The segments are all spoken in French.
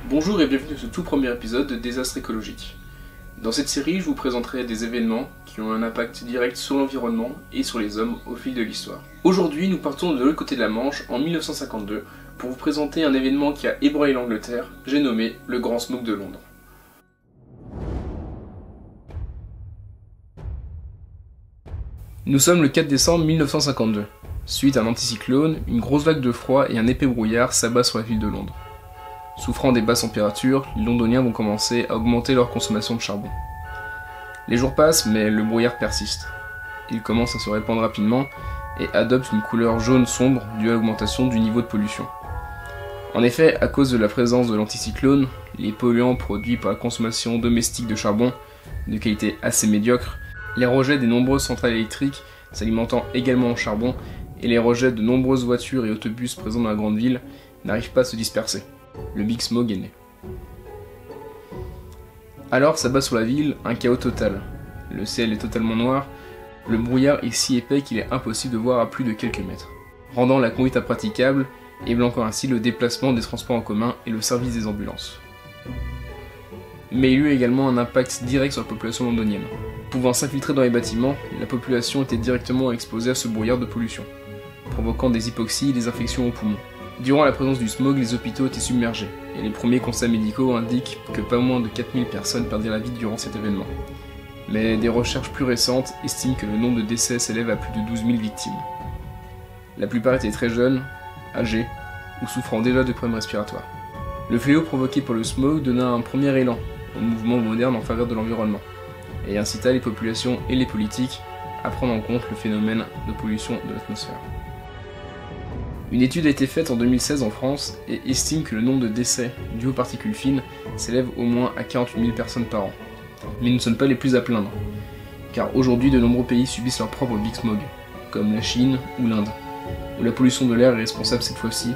Bonjour et bienvenue dans ce tout premier épisode de Désastre écologique. Dans cette série, je vous présenterai des événements qui ont un impact direct sur l'environnement et sur les hommes au fil de l'histoire. Aujourd'hui, nous partons de l'autre côté de la Manche, en 1952, pour vous présenter un événement qui a ébranlé l'Angleterre, j'ai nommé le Grand Smog de Londres. Nous sommes le 4 décembre 1952. Suite à un anticyclone, une grosse vague de froid et un épais brouillard s'abat sur la ville de Londres. Souffrant des basses températures, les Londoniens vont commencer à augmenter leur consommation de charbon. Les jours passent, mais le brouillard persiste. Il commence à se répandre rapidement et adopte une couleur jaune sombre due à l'augmentation du niveau de pollution. En effet, à cause de la présence de l'anticyclone, les polluants produits par la consommation domestique de charbon, de qualité assez médiocre, les rejets des nombreuses centrales électriques s'alimentant également en charbon et les rejets de nombreuses voitures et autobus présents dans la grande ville n'arrivent pas à se disperser. Le Big Smog est né. Alors s'abat sur la ville un chaos total. Le ciel est totalement noir, le brouillard est si épais qu'il est impossible de voir à plus de quelques mètres, rendant la conduite impraticable et bloquant ainsi le déplacement des transports en commun et le service des ambulances. Mais il y eut également un impact direct sur la population londonienne. Pouvant s'infiltrer dans les bâtiments, la population était directement exposée à ce brouillard de pollution, provoquant des hypoxies et des infections aux poumons. Durant la présence du smog, les hôpitaux étaient submergés, et les premiers constats médicaux indiquent que pas moins de 4000 personnes perdirent la vie durant cet événement. Mais des recherches plus récentes estiment que le nombre de décès s'élève à plus de 12 000 victimes. La plupart étaient très jeunes, âgés, ou souffrant déjà de problèmes respiratoires. Le fléau provoqué par le smog donna un premier élan au mouvement moderne en faveur de l'environnement, et incita les populations et les politiques à prendre en compte le phénomène de pollution de l'atmosphère. Une étude a été faite en 2016 en France et estime que le nombre de décès dus aux particules fines s'élève au moins à 48 000 personnes par an. Mais nous ne sommes pas les plus à plaindre, car aujourd'hui de nombreux pays subissent leur propre Big Smog, comme la Chine ou l'Inde, où la pollution de l'air est responsable cette fois-ci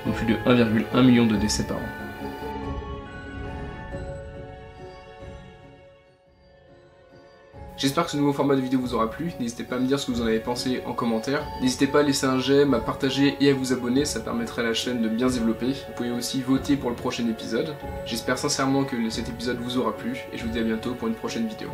de plus de 1,1 million de décès par an. J'espère que ce nouveau format de vidéo vous aura plu, n'hésitez pas à me dire ce que vous en avez pensé en commentaire. N'hésitez pas à laisser un j'aime, à partager et à vous abonner, ça permettrait à la chaîne de bien se développer. Vous pouvez aussi voter pour le prochain épisode. J'espère sincèrement que cet épisode vous aura plu et je vous dis à bientôt pour une prochaine vidéo.